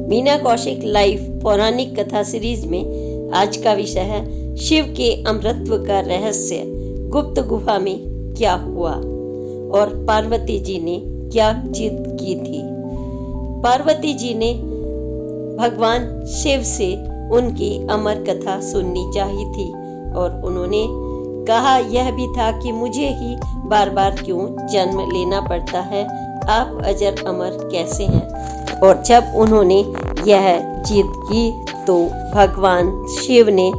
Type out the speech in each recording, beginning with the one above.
Meena Kaushik live पौराणिक कथा series में आज का विषय है शिव के अमरत्व का रहस्य। गुप्त गुफा में क्या हुआ और पार्वती जी ने क्या जिद की थी। पार्वती जी ने भगवान शिव से उनकी अमर कथा सुननी चाहिए थी और उन्होंने कहा यह भी था कि मुझे ही बार बार क्यों जन्म लेना पड़ता है, आप अजर अमर कैसे हैं। और जब उन्होंने यह जिद की तो भगवान शिव ने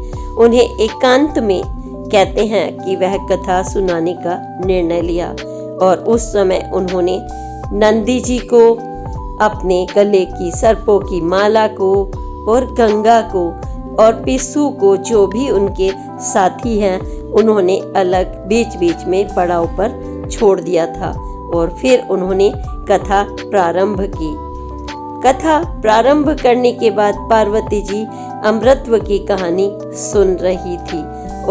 उन्हें एकांत में कहते हैं कि वह कथा सुनाने का निर्णय लिया। और उस समय उन्होंने नंदी जी को, अपने गले की सर्पों की माला को और गंगा को और पिस्सू को, जो भी उनके साथी हैं, उन्होंने अलग बीच बीच में पड़ाव पर छोड़ दिया था। और फिर उन्होंने कथा प्रारंभ की। कथा प्रारंभ करने के बाद पार्वती जी अमृतत्व की कहानी सुन रही थी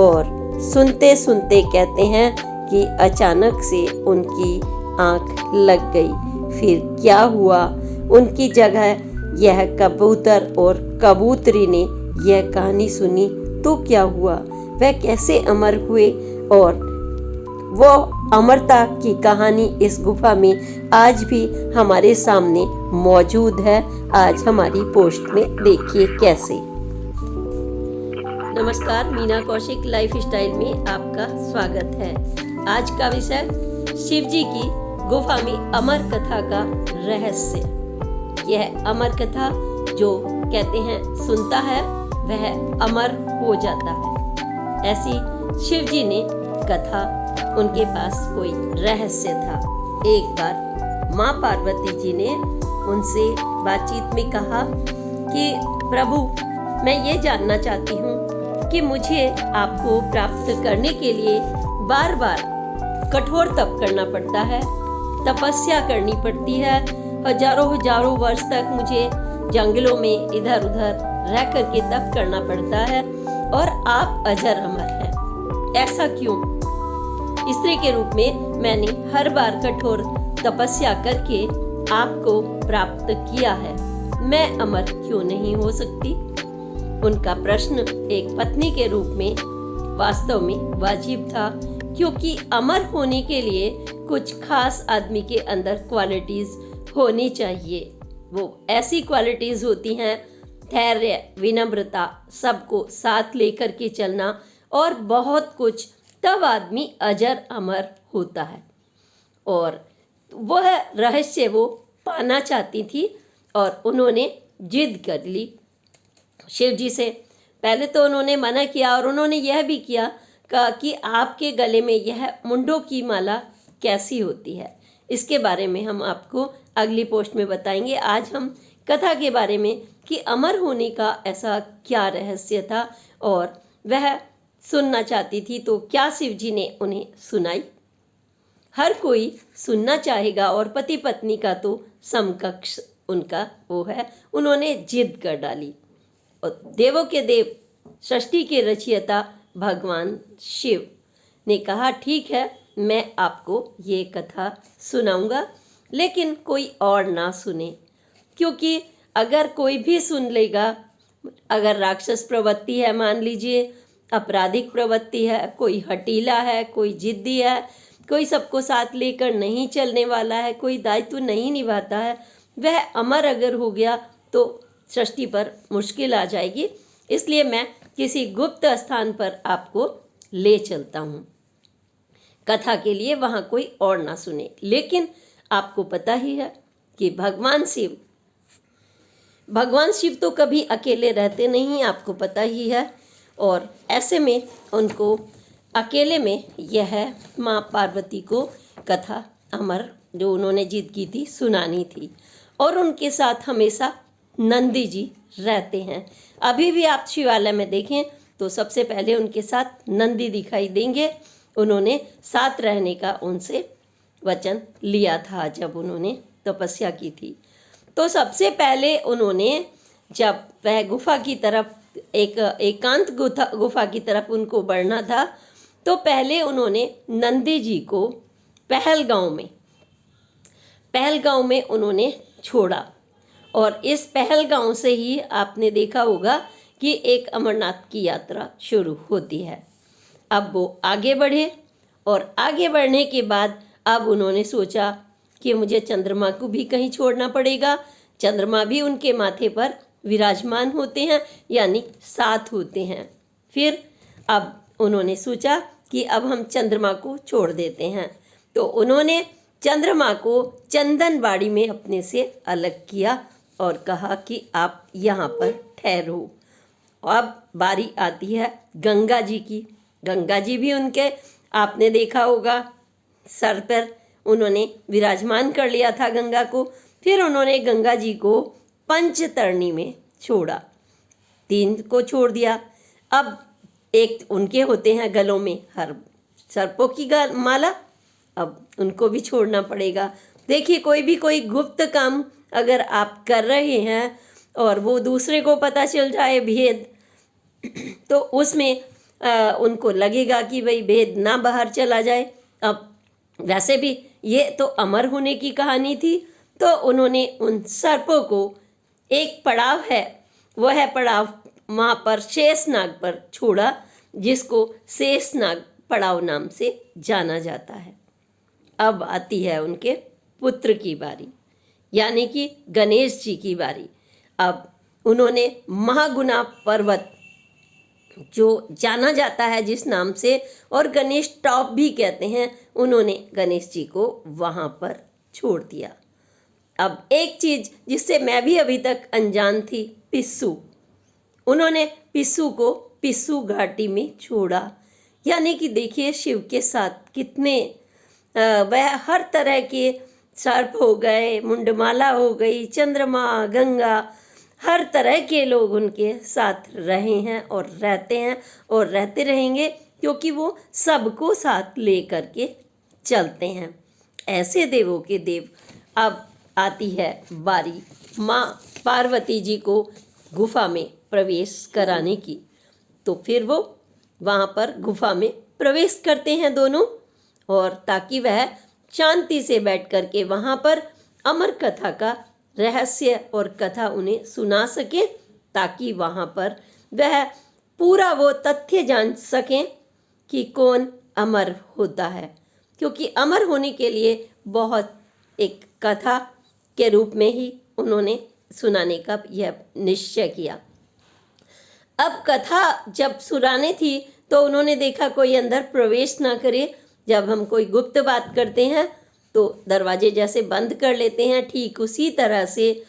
और सुनते सुनते कहते हैं कि अचानक से उनकी आंख लग गई। फिर क्या हुआ, उनकी जगह यह कबूतर और कबूतरी ने यह कहानी सुनी तो क्या हुआ, वह कैसे अमर हुए। और वो अमरता की कहानी इस गुफा में आज भी हमारे सामने मौजूद है। आज हमारी पोस्ट में देखिए कैसे। नमस्कार, मीना कौशिक लाइफ स्टाइल में आपका स्वागत है। आज का विषय शिव जी की गुफा में अमर कथा का रहस्य। यह अमर कथा जो कहते हैं सुनता है वह अमर हो जाता है। ऐसी शिव जी ने कथा, उनके पास कोई रहस्य था। एक बार माँ पार्वती जी ने उनसे बातचीत में कहा कि प्रभु, मैं ये जानना चाहती हूँ कि मुझे आपको प्राप्त करने के लिए बार बार कठोर तप करना पड़ता है, तपस्या करनी पड़ती है। हजारों वर्ष तक मुझे जंगलों में इधर उधर रह करके तप करना पड़ता है और आप अजर अमर हैं, ऐसा क्यों? स्त्री के रूप में मैंने हर बार कठोर तपस्या करके आपको प्राप्त किया है, मैं अमर क्यों नहीं हो सकती? उनका प्रश्न एक पत्नी के रूप में वास्तव में वाजिब था, क्योंकि अमर होने के लिए कुछ खास आदमी के अंदर क्वालिटीज होनी चाहिए। वो ऐसी क्वालिटीज होती हैं धैर्य, विनम्रता, सबको साथ लेकर के चलना और बहुत कुछ, तब आदमी अजर अमर होता है। और वह रहस्य वो पाना चाहती थी और उन्होंने जिद कर ली शिव जी से। पहले तो उन्होंने मना किया और उन्होंने यह भी किया कि आपके गले में यह मुंडों की माला कैसी होती है। इसके बारे में हम आपको अगली पोस्ट में बताएंगे। आज हम कथा के बारे में कि अमर होने का ऐसा क्या रहस्य था और वह सुनना चाहती थी तो क्या शिव जी ने उन्हें सुनाई। हर कोई सुनना चाहेगा और पति पत्नी का तो समकक्ष उनका वो है। उन्होंने जिद कर डाली और देवों के देव, सृष्टि के रचयिता भगवान शिव ने कहा ठीक है, मैं आपको ये कथा सुनाऊंगा, लेकिन कोई और ना सुने, क्योंकि अगर कोई भी सुन लेगा, अगर राक्षस प्रवृत्ति है, मान लीजिए आपराधिक प्रवृत्ति है, कोई हटीला है, कोई जिद्दी है, कोई सबको साथ लेकर नहीं चलने वाला है, कोई दायित्व नहीं निभाता है, वह अमर अगर हो गया तो सृष्टि पर मुश्किल आ जाएगी। इसलिए मैं किसी गुप्त स्थान पर आपको ले चलता हूँ कथा के लिए, वहाँ कोई और ना सुने। लेकिन आपको पता ही है कि भगवान शिव तो कभी अकेले रहते नहीं, आपको पता ही है। और ऐसे में उनको अकेले में यह माँ पार्वती को कथा अमर जो उन्होंने जिद की थी सुनानी थी। और उनके साथ हमेशा नंदी जी रहते हैं। अभी भी आप शिवालय में देखें तो सबसे पहले उनके साथ नंदी दिखाई देंगे। उन्होंने साथ रहने का उनसे वचन लिया था जब उन्होंने तपस्या की थी। तो सबसे पहले उन्होंने, जब वह गुफा की तरफ, एक एकांत गुफा की तरफ उनको बढ़ना था, तो पहले उन्होंने नंदी जी को पहलगांव में उन्होंने छोड़ा और इस पहलगांव से ही आपने देखा होगा कि एक अमरनाथ की यात्रा शुरू होती है। अब वो आगे बढ़े और आगे बढ़ने के बाद अब उन्होंने सोचा कि मुझे चंद्रमा को भी कहीं छोड़ना पड़ेगा। चंद्रमा भी उनके माथे पर विराजमान होते हैं, यानी साथ होते हैं। फिर अब उन्होंने सोचा कि अब हम चंद्रमा को छोड़ देते हैं, तो उन्होंने चंद्रमा को चंदनबाड़ी में अपने से अलग किया और कहा कि आप यहाँ पर ठहरो। अब बारी आती है गंगा जी की। गंगा जी भी उनके, आपने देखा होगा, सर पर उन्होंने विराजमान कर लिया था गंगा को। फिर उन्होंने गंगा जी को पंचतरणी में छोड़ा, 3 को छोड़ दिया। अब एक उनके होते हैं गलों में हर सर्पों की माला, अब उनको भी छोड़ना पड़ेगा। देखिए, कोई गुप्त काम अगर आप कर रहे हैं और वो दूसरे को पता चल जाए भेद, तो उसमें उनको लगेगा कि भाई भेद ना बाहर चला जाए। अब वैसे भी ये तो अमर होने की कहानी थी, तो उन्होंने उन सर्पों को एक पड़ाव है, वह है पड़ाव वहाँ पर शेषनाग पर छोड़ा, जिसको शेषनाग पड़ाव नाम से जाना जाता है। अब आती है उनके पुत्र की बारी, यानी कि गणेश जी की बारी। अब उन्होंने महागुना पर्वत, जो जाना जाता है जिस नाम से, और गणेश टॉप भी कहते हैं, उन्होंने गणेश जी को वहाँ पर छोड़ दिया। अब एक चीज़ जिससे मैं भी अभी तक अनजान थी, पिस्सू, उन्होंने पिस्सू को पिस्सू घाटी में छोड़ा। यानी कि देखिए शिव के साथ कितने वह हर तरह के सर्प हो गए, मुंडमाला हो गई, चंद्रमा, गंगा, हर तरह के लोग उनके साथ रहे हैं और रहते हैं और रहते रहेंगे, क्योंकि वो सबको साथ ले करके चलते हैं। ऐसे देवों के देव। अब आती है बारी माँ पार्वती जी को गुफा में प्रवेश कराने की। तो फिर वो वहाँ पर गुफा में प्रवेश करते हैं दोनों, और ताकि वह शांति से बैठ कर के वहाँ पर अमर कथा का रहस्य और कथा उन्हें सुना सके, ताकि वहाँ पर वह पूरा वो तथ्य जान सकें कि कौन अमर होता है। क्योंकि अमर होने के लिए बहुत एक कथा के रूप में ही उन्होंने सुनाने का यह निश्चय किया। अब कथा जब सुनानी थी तो उन्होंने देखा कोई अंदर प्रवेश ना करे। जब हम कोई गुप्त बात करते हैं तो दरवाजे जैसे बंद कर लेते हैं, ठीक उसी तरह से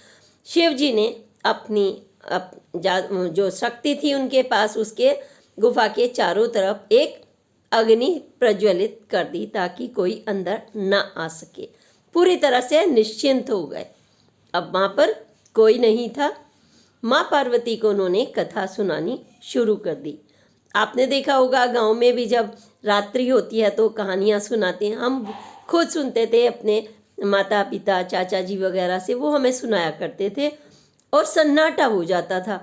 शिव जी ने अपनी जो शक्ति थी उनके पास, उसके गुफा के चारों तरफ एक अग्नि प्रज्वलित कर दी, ताकि कोई अंदर ना आ सके। पूरी तरह से निश्चिंत हो गए। अब वहाँ पर कोई नहीं था। माँ पार्वती को उन्होंने कथा सुनानी शुरू कर दी। आपने देखा होगा गांव में भी जब रात्रि होती है तो कहानियाँ सुनाते हैं। हम खुद सुनते थे अपने माता पिता चाचा जी वगैरह से, वो हमें सुनाया करते थे और सन्नाटा हो जाता था।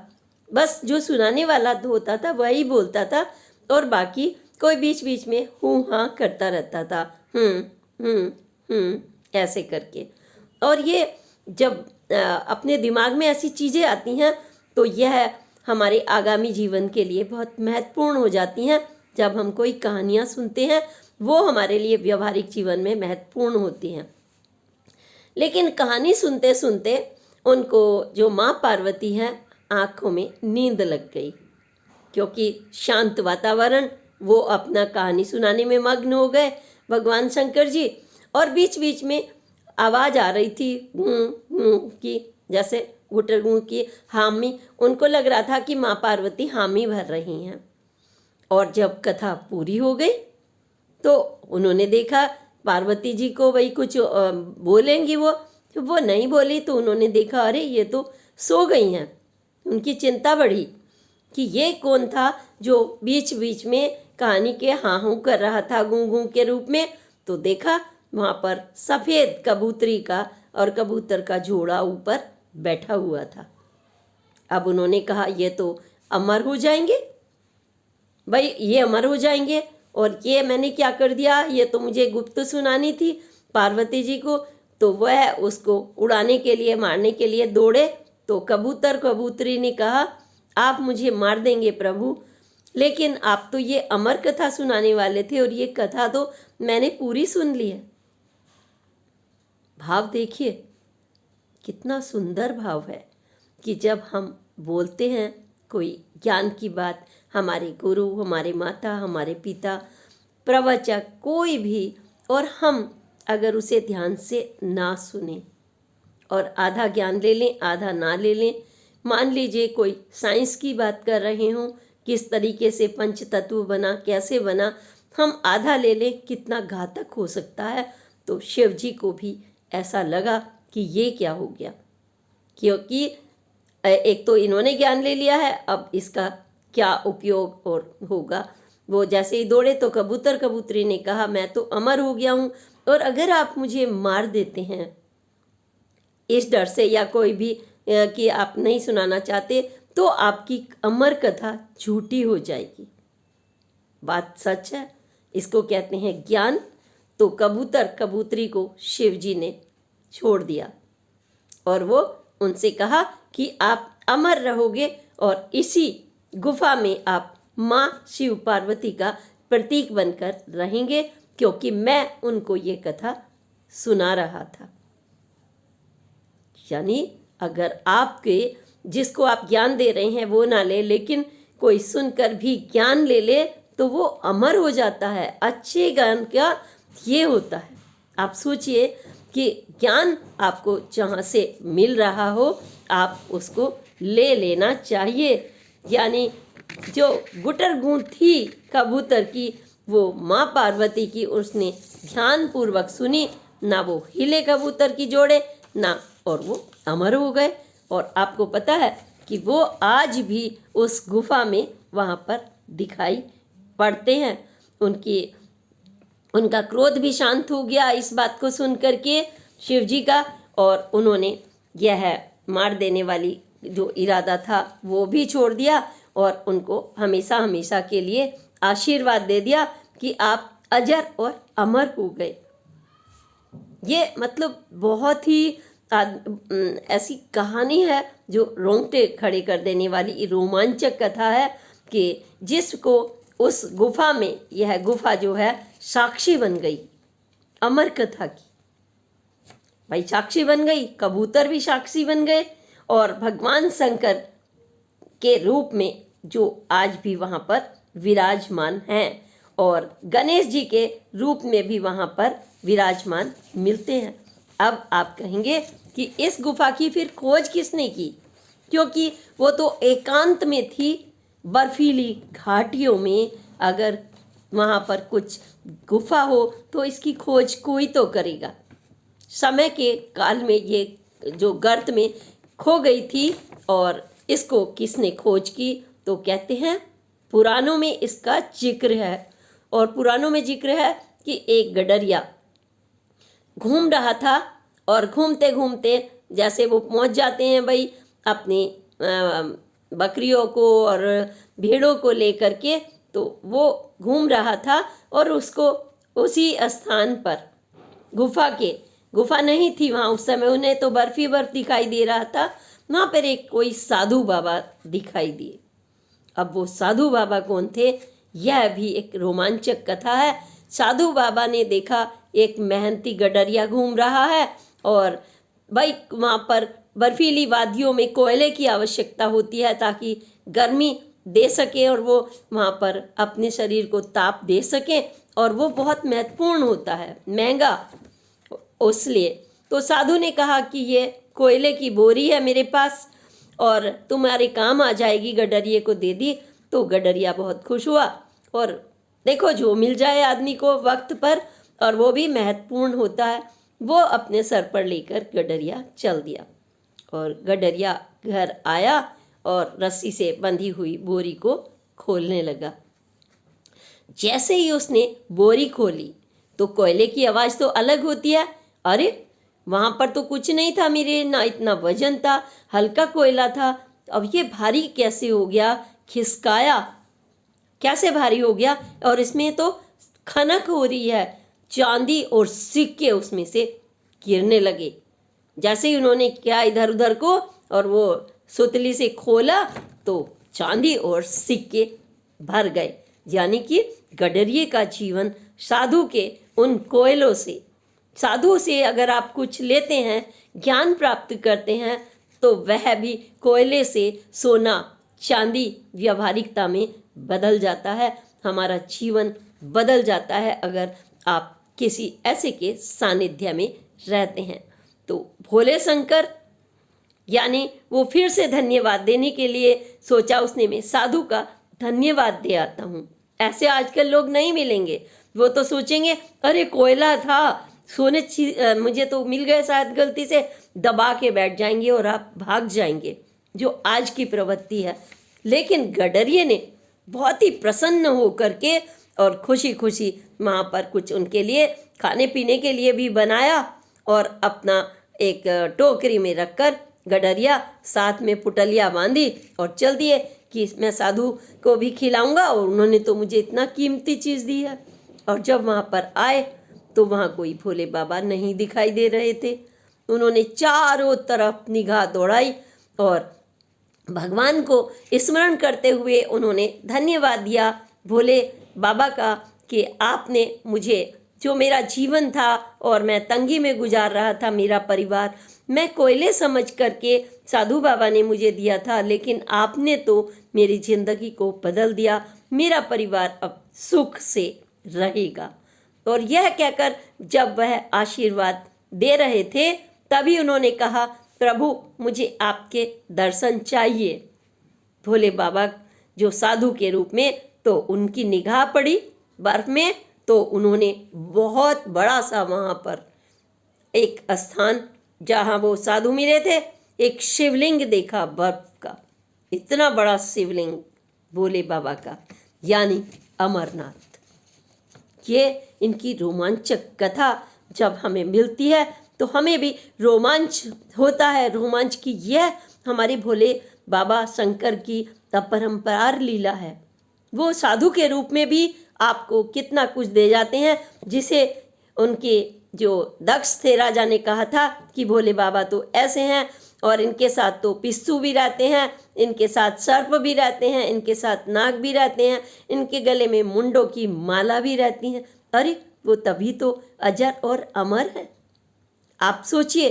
बस जो सुनाने वाला होता था वही बोलता था और बाकी कोई बीच बीच में हूँ हाँ करता रहता था, ऐसे करके। और ये जब अपने दिमाग में ऐसी चीज़ें आती हैं तो यह हमारे आगामी जीवन के लिए बहुत महत्वपूर्ण हो जाती हैं। जब हम कोई कहानियाँ सुनते हैं वो हमारे लिए व्यवहारिक जीवन में महत्वपूर्ण होती हैं। लेकिन कहानी सुनते सुनते उनको, जो माँ पार्वती हैं, आँखों में नींद लग गई, क्योंकि शांत वातावरण, वो अपना कहानी सुनाने में मग्न हो गए भगवान शंकर जी। और बीच बीच में आवाज़ आ रही थी की, जैसे घुटरू की हामी। उनको लग रहा था कि माँ पार्वती हामी भर रही हैं। और जब कथा पूरी हो गई तो उन्होंने देखा पार्वती जी को वही कुछ बोलेंगी, वो नहीं बोली। तो उन्होंने देखा अरे ये तो सो गई हैं। उनकी चिंता बढ़ी कि ये कौन था जो बीच बीच में कहानी के हाँ हूँ कर रहा था गूं गूं के रूप में। तो देखा वहाँ पर सफ़ेद कबूतरी का और कबूतर का जोड़ा ऊपर बैठा हुआ था। अब उन्होंने कहा ये तो अमर हो जाएंगे भाई, ये अमर हो जाएंगे। और ये मैंने क्या कर दिया, ये तो मुझे गुप्त सुनानी थी पार्वती जी को, तो वह उसको उड़ाने के लिए, मारने के लिए दौड़े। तो कबूतर कबूतरी ने कहा, आप मुझे मार देंगे प्रभु, लेकिन आप तो ये अमर कथा सुनाने वाले थे और ये कथा तो मैंने पूरी सुन ली है। भाव देखिए, कितना सुंदर भाव है कि जब हम बोलते हैं कोई ज्ञान की बात, हमारे गुरु, हमारे माता, हमारे पिता, प्रवचक, कोई भी, और हम अगर उसे ध्यान से ना सुने और आधा ज्ञान ले लें, आधा ना ले लें। मान लीजिए कोई साइंस की बात कर रहे हों, किस तरीके से पंच तत्व बना, कैसे बना, हम आधा ले लें, कितना घातक हो सकता है। तो शिव जी को भी ऐसा लगा कि ये क्या हो गया, क्योंकि एक तो इन्होंने ज्ञान ले लिया है, अब इसका क्या उपयोग और होगा। वो जैसे ही दौड़े तो कबूतर कबूतरी ने कहा, मैं तो अमर हो गया हूँ, और अगर आप मुझे मार देते हैं इस डर से, या कोई भी कि आप नहीं सुनाना चाहते, तो आपकी अमर कथा झूठी हो जाएगी। बात सच है, इसको कहते हैं ज्ञान। तो कबूतर कबूतरी को शिव जी ने छोड़ दिया और वो उनसे कहा कि आप अमर रहोगे और इसी गुफा में आप माँ शिव पार्वती का प्रतीक बनकर रहेंगे, क्योंकि मैं उनको ये कथा सुना रहा था। यानी अगर आपके जिसको आप ज्ञान दे रहे हैं वो ना ले, लेकिन कोई सुनकर भी ज्ञान ले ले, तो वो अमर हो जाता है। अच्छे ज्ञान का ये होता है। आप सोचिए कि ज्ञान आपको जहाँ से मिल रहा हो, आप उसको ले लेना चाहिए। यानी जो गुटर गूंथ थी कबूतर की, वो माँ पार्वती की उसने ध्यान पूर्वक सुनी, ना वो हिले कबूतर की जोड़े ना, और वो अमर हो गए। और आपको पता है कि वो आज भी उस गुफा में वहाँ पर दिखाई पड़ते हैं। उनका क्रोध भी शांत हो गया इस बात को सुन करके शिव जी का, और उन्होंने यह मार देने वाली जो इरादा था वो भी छोड़ दिया, और उनको हमेशा हमेशा के लिए आशीर्वाद दे दिया कि आप अजर और अमर हो गए। ये मतलब बहुत ही ऐसी कहानी है जो रोंगटे खड़े कर देने वाली रोमांचक कथा है, कि जिसको उस गुफा में, यह गुफा जो है साक्षी बन गई अमर कथा की। भाई साक्षी बन गई, कबूतर भी साक्षी बन गए, और भगवान शंकर के रूप में जो आज भी वहाँ पर विराजमान हैं, और गणेश जी के रूप में भी वहाँ पर विराजमान मिलते हैं। अब आप कहेंगे कि इस गुफा की फिर खोज किसने की, क्योंकि वो तो एकांत में थी, बर्फीली घाटियों में। अगर वहाँ पर कुछ गुफा हो तो इसकी खोज कोई तो करेगा। समय के काल में ये जो गर्त में खो गई थी, और इसको किसने खोज की, तो कहते हैं पुराणों में इसका जिक्र है। और पुराणों में जिक्र है कि एक गडरिया घूम रहा था, और घूमते घूमते जैसे वो पहुंच जाते हैं भाई अपनी बकरियों को और भेड़ों को लेकर के, तो वो घूम रहा था, और उसको उसी स्थान पर गुफा नहीं थी वहाँ उस समय, उन्हें तो बर्फ ही बर्फ दिखाई दे रहा था। वहाँ पर एक कोई साधु बाबा दिखाई दिए। अब वो साधु बाबा कौन थे, यह भी एक रोमांचक कथा है। साधु बाबा ने देखा एक मेहनती गडरिया घूम रहा है, और भाई वहाँ पर बर्फीली वादियों में कोयले की आवश्यकता होती है ताकि गर्मी दे सके, और वो वहाँ पर अपने शरीर को ताप दे सके, और वो बहुत महत्वपूर्ण होता है, महंगा उसलिए। तो साधु ने कहा कि ये कोयले की बोरी है मेरे पास, और तुम्हारे काम आ जाएगी, गडरिये को दे दी। तो गडरिया बहुत खुश हुआ, और देखो जो मिल जाए आदमी को वक्त पर, और वो भी महत्वपूर्ण होता है, वो अपने सर पर लेकर गडरिया चल दिया। और गडरिया घर आया और रस्सी से बंधी हुई बोरी को खोलने लगा। जैसे ही उसने बोरी खोली तो कोयले की आवाज़ तो अलग होती है। अरे वहाँ पर तो कुछ नहीं था मेरे, ना इतना वजन था, हल्का कोयला था, अब ये भारी कैसे हो गया, खिसकाया कैसे भारी हो गया, और इसमें तो खनक हो रही है, चांदी और सिक्के उसमें से गिरने लगे। जैसे ही उन्होंने किया इधर उधर को और वो सुतली से खोला तो चांदी और सिक्के भर गए। यानी कि गडरिये का जीवन साधु के उन कोयलों से, साधु से अगर आप कुछ लेते हैं, ज्ञान प्राप्त करते हैं, तो वह भी कोयले से सोना चांदी व्यावहारिकता में बदल जाता है। हमारा जीवन बदल जाता है अगर आप किसी ऐसे के सानिध्य में रहते हैं। तो भोले शंकर यानी वो फिर से धन्यवाद देने के लिए सोचा उसने, मैं साधु का धन्यवाद दे आता हूँ। ऐसे आजकल लोग नहीं मिलेंगे, वो तो सोचेंगे अरे कोयला था, सोने मुझे तो मिल गए, शायद गलती से दबा के बैठ जाएंगे और आप भाग जाएंगे, जो आज की प्रवृत्ति है। लेकिन गडरिये ने बहुत ही प्रसन्न हो करके और खुशी खुशी वहाँ पर कुछ उनके लिए खाने पीने के लिए भी बनाया और अपना एक टोकरी में रखकर गडरिया साथ में पुटलिया बांधी और चल दिए कि मैं साधु को भी खिलाऊंगा और उन्होंने तो मुझे इतना कीमती चीज़ दी है। और जब वहाँ पर आए तो वहाँ कोई भोले बाबा नहीं दिखाई दे रहे थे। उन्होंने चारों तरफ निगाह दौड़ाई और भगवान को स्मरण करते हुए उन्होंने धन्यवाद दिया भोले बाबा का कि आपने मुझे, जो मेरा जीवन था और मैं तंगी में गुजार रहा था, मेरा परिवार मैं कोयले समझ करके साधु बाबा ने मुझे दिया था, लेकिन आपने तो मेरी जिंदगी को बदल दिया, मेरा परिवार अब सुख से रहेगा। और यह कहकर जब वह आशीर्वाद दे रहे थे तभी उन्होंने कहा, प्रभु मुझे आपके दर्शन चाहिए। भोले बाबा जो साधु के रूप में, तो उनकी निगाह पड़ी बर्फ में, तो उन्होंने बहुत बड़ा सा वहाँ पर एक स्थान जहाँ वो साधु मिले थे, एक शिवलिंग देखा बर्फ का, इतना बड़ा शिवलिंग भोले बाबा का, यानी अमरनाथ। ये इनकी रोमांचक कथा जब हमें मिलती है तो हमें भी रोमांच होता है। रोमांच की यह हमारे भोले बाबा शंकर की अपरंपार लीला है। वो साधु के रूप में भी आपको कितना कुछ दे जाते हैं, जिसे उनके जो दक्ष थे राजा ने कहा था कि भोले बाबा तो ऐसे हैं और इनके साथ तो पिस्सू भी रहते हैं, इनके साथ सर्प भी रहते हैं, इनके साथ नाग भी रहते हैं, इनके गले में मुंडों की माला भी रहती है। अरे वो तभी तो अजर और अमर है। आप सोचिए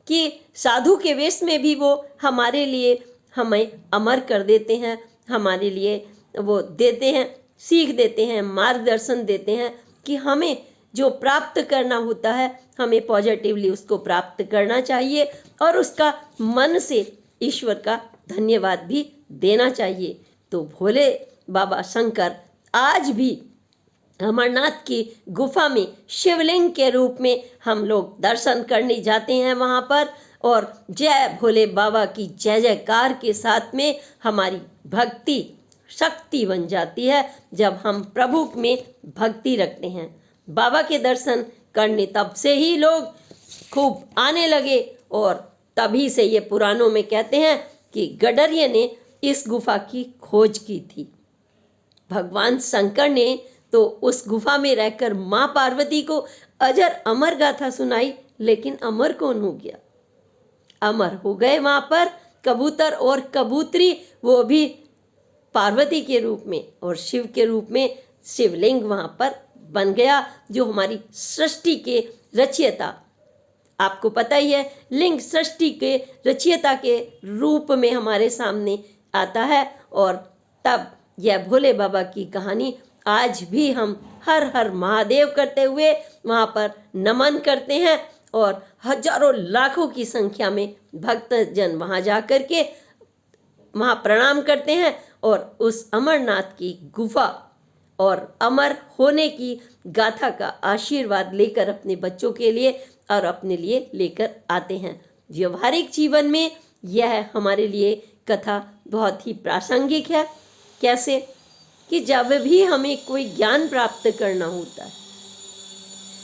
कि साधु के वेश में भी वो हमारे लिए हमें अमर कर देते हैं, हमारे लिए वो देते हैं, सीख देते हैं, मार्गदर्शन देते हैं कि हमें जो प्राप्त करना होता है हमें पॉजिटिवली उसको प्राप्त करना चाहिए और उसका मन से ईश्वर का धन्यवाद भी देना चाहिए। तो भोले बाबा शंकर आज भी अमरनाथ की गुफा में शिवलिंग के रूप में हम लोग दर्शन करने जाते हैं वहाँ पर, और जय भोले बाबा की जय जयकार के साथ में हमारी भक्ति शक्ति बन जाती है जब हम प्रभु में भक्ति रखते हैं। बाबा के दर्शन करने तब से ही लोग खूब आने लगे और तभी से ये पुराणों में कहते हैं कि गडरिये ने इस गुफा की खोज की थी। भगवान शंकर ने तो उस गुफा में रहकर माँ पार्वती को अजर अमर गाथा सुनाई, लेकिन अमर कौन हो गया? अमर हो गए वहाँ पर कबूतर और कबूतरी, वो भी पार्वती के रूप में और शिव के रूप में शिवलिंग वहाँ पर बन गया, जो हमारी सृष्टि के रचयिता, आपको पता ही है लिंग सृष्टि के रचयिता के रूप में हमारे सामने आता है। और तब यह भोले बाबा की कहानी आज भी हम हर हर महादेव करते हुए वहाँ पर नमन करते हैं और हजारों लाखों की संख्या में भक्तजन वहाँ जा कर के वहाँ प्रणाम करते हैं और उस अमरनाथ की गुफा और अमर होने की गाथा का आशीर्वाद लेकर अपने बच्चों के लिए और अपने लिए लेकर आते हैं। व्यवहारिक जीवन में यह हमारे लिए कथा बहुत ही प्रासंगिक है। कैसे कि जब भी हमें कोई ज्ञान प्राप्त करना होता है,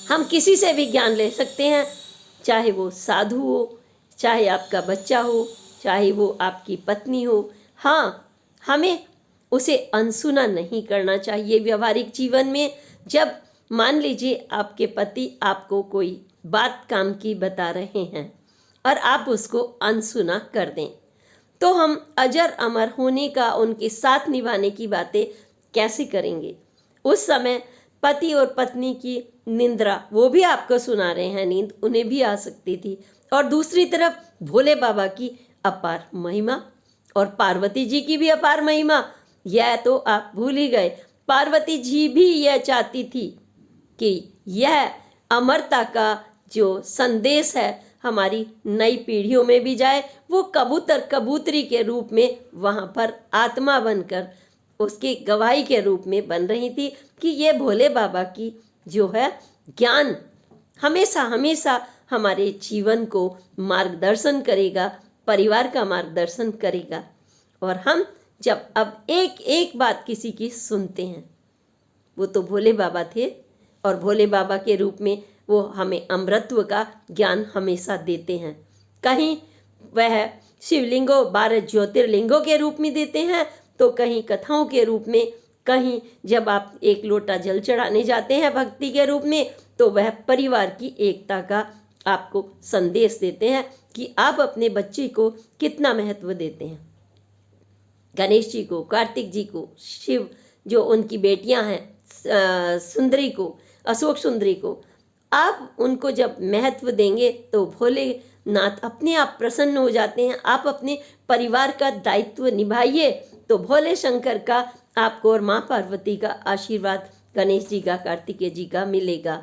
हम किसी से भी ज्ञान ले सकते हैं, चाहे वो साधु हो, चाहे आपका बच्चा हो, चाहे वो आपकी पत्नी हो। हाँ, हमें उसे अनसुना नहीं करना चाहिए व्यवहारिक जीवन में। जब मान लीजिए आपके पति आपको कोई बात काम की बता रहे हैं और आप उसको अनसुना कर दें, तो हम अजर अमर होने का, उनके साथ निभाने की बातें कैसे करेंगे। उस समय पति और पत्नी की निंद्रा, वो भी आपको सुना रहे हैं, नींद उन्हें भी आ सकती थी। और दूसरी तरफ भोले बाबा की अपार महिमा और पार्वती जी की भी अपार महिमा, यह तो आप भूल ही गए। पार्वती जी भी यह चाहती थी कि यह अमरता का जो संदेश है हमारी नई पीढ़ियों में भी जाए। वो कबूतर कबूतरी के रूप में वहाँ पर आत्मा बनकर उसकी गवाही के रूप में बन रही थी कि ये भोले बाबा की जो है ज्ञान हमेशा हमेशा हमारे जीवन को मार्गदर्शन करेगा, परिवार का मार्गदर्शन करेगा। और हम जब अब एक एक बात किसी की सुनते हैं, वो तो भोले बाबा थे और भोले बाबा के रूप में वो हमें अमृतत्व का ज्ञान हमेशा देते हैं। कहीं वह शिवलिंगों 12 ज्योतिर्लिंगों के रूप में देते हैं, तो कहीं कथाओं के रूप में, कहीं जब आप एक लोटा जल चढ़ाने जाते हैं भक्ति के रूप में, तो वह परिवार की एकता का आपको संदेश देते हैं कि आप अपने बच्चे को कितना महत्व देते हैं। गणेश जी को, कार्तिक जी को, शिव जो उनकी बेटियां हैं सुंदरी को, अशोक सुंदरी को, आप उनको जब महत्व देंगे तो भोलेनाथ अपने आप प्रसन्न हो जाते हैं। आप अपने परिवार का दायित्व निभाइए तो भोले शंकर का आपको और माँ पार्वती का आशीर्वाद, गणेश जी का, कार्तिकेय जी का मिलेगा।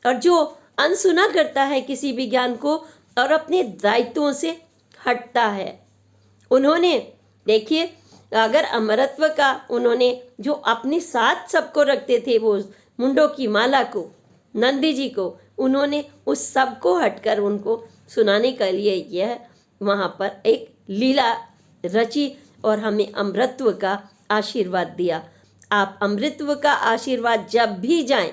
और जो अनसुना करता है किसी भी ज्ञान को और अपने दायित्वों से हटता है, उन्होंने देखिए अगर अमरत्व का उन्होंने जो अपने साथ सबको रखते थे, वो मुंडों की माला को, नंदी जी को, उन्होंने उस सब को हटकर उनको सुनाने के लिए यह वहाँ पर एक लीला रची और हमें अमृतत्व का आशीर्वाद दिया। आप अमृतत्व का आशीर्वाद जब भी जाएं,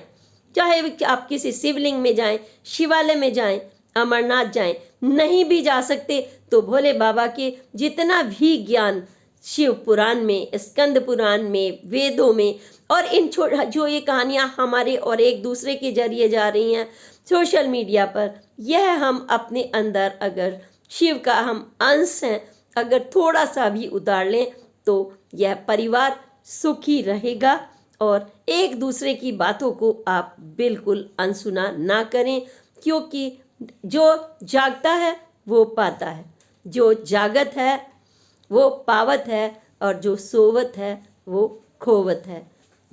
चाहे आप किसी शिवलिंग में जाएं, शिवालय में जाएं, अमरनाथ जाएं, नहीं भी जा सकते तो भोले बाबा के जितना भी ज्ञान शिव पुराण में, स्कंद पुराण में, वेदों में, और इन जो ये कहानियाँ हमारे और एक दूसरे के जरिए जा रही हैं सोशल मीडिया पर, यह हम अपने अंदर अगर शिव का हम अंश हैं, अगर थोड़ा सा भी उतार लें तो यह परिवार सुखी रहेगा। और एक दूसरे की बातों को आप बिल्कुल अनसुना ना करें, क्योंकि जो जागता है वो पाता है, जो जागत है वो पावत है, और जो सोवत है वो खोवत है।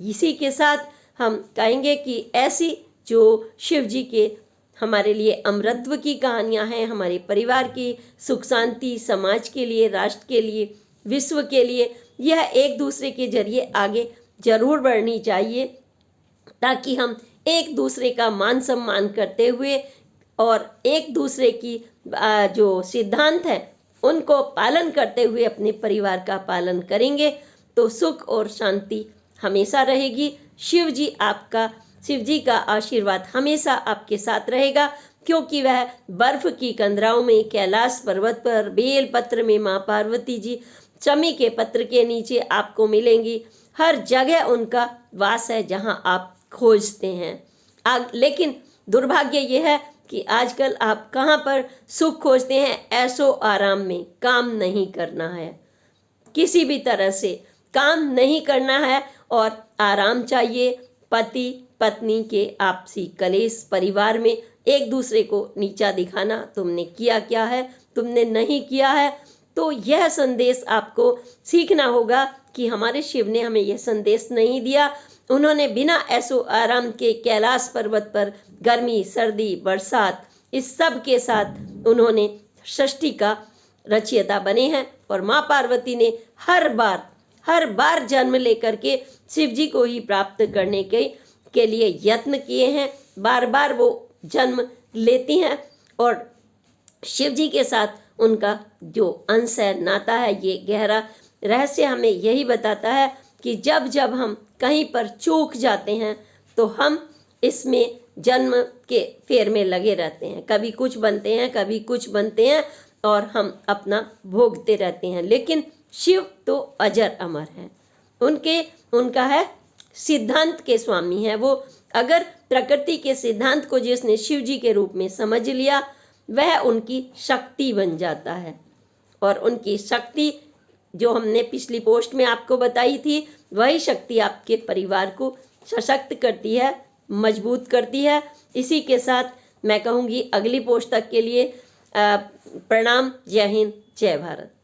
इसी के साथ हम कहेंगे कि ऐसी जो शिव जी के हमारे लिए अमृतत्व की कहानियाँ हैं, हमारे परिवार की सुख शांति, समाज के लिए, राष्ट्र के लिए, विश्व के लिए, यह एक दूसरे के जरिए आगे जरूर बढ़नी चाहिए, ताकि हम एक दूसरे का मान सम्मान करते हुए और एक दूसरे की जो सिद्धांत है उनको पालन करते हुए अपने परिवार का पालन करेंगे तो सुख और शांति हमेशा रहेगी। शिव जी का आशीर्वाद हमेशा आपके साथ रहेगा, क्योंकि वह बर्फ की कंदराओं में, कैलाश पर्वत पर, बेल पत्र में माँ पार्वती जी, चमी के पत्र के नीचे आपको मिलेंगी। हर जगह उनका वास है जहाँ आप खोजते हैं। लेकिन दुर्भाग्य ये है कि आजकल आप कहाँ पर सुख खोजते हैं? ऐशो आराम में। काम नहीं करना है, किसी भी तरह से काम नहीं करना है और आराम चाहिए। पति पत्नी के आपसी कलेश, परिवार में एक दूसरे को नीचा दिखाना, तुमने किया क्या है, तुमने नहीं किया है, तो यह संदेश आपको सीखना होगा कि हमारे शिव ने हमें यह संदेश नहीं दिया। उन्होंने बिना ऐसो आराम के कैलाश पर्वत पर गर्मी, सर्दी, बरसात, इस सब के साथ उन्होंने सृष्टि का रचयिता बने हैं। और माँ पार्वती ने हर बार जन्म लेकर के शिव जी को ही प्राप्त करने के लिए यत्न किए हैं। बार बार वो जन्म लेती हैं और शिव जी के साथ उनका जो अंश है, नाता है, ये गहरा रहस्य हमें यही बताता है कि जब जब हम कहीं पर चूक जाते हैं तो हम इसमें जन्म के फेर में लगे रहते हैं। कभी कुछ बनते हैं, कभी कुछ बनते हैं और हम अपना भोगते रहते हैं। लेकिन शिव तो अजर अमर हैं। उनका है सिद्धांत के स्वामी हैं। वो अगर प्रकृति के सिद्धांत को जिसने शिव जी के रूप में समझ लिया वह उनकी शक्ति बन जाता है। और उनकी शक्ति जो हमने पिछली पोस्ट में आपको बताई थी, वही शक्ति आपके परिवार को सशक्त करती है, मजबूत करती है। इसी के साथ मैं कहूँगी अगली पोस्ट तक के लिए प्रणाम। जय हिंद, जय भारत।